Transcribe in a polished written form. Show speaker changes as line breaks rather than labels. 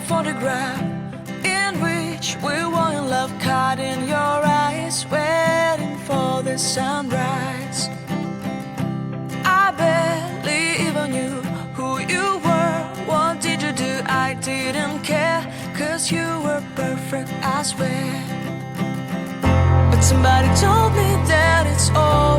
a photograph in which we were in love, caught in your eyes, waiting for the sunrise. I barely even knew who you were. What did you do? I didn't care, 'cause you were perfect, I swear. But somebody told me that it's all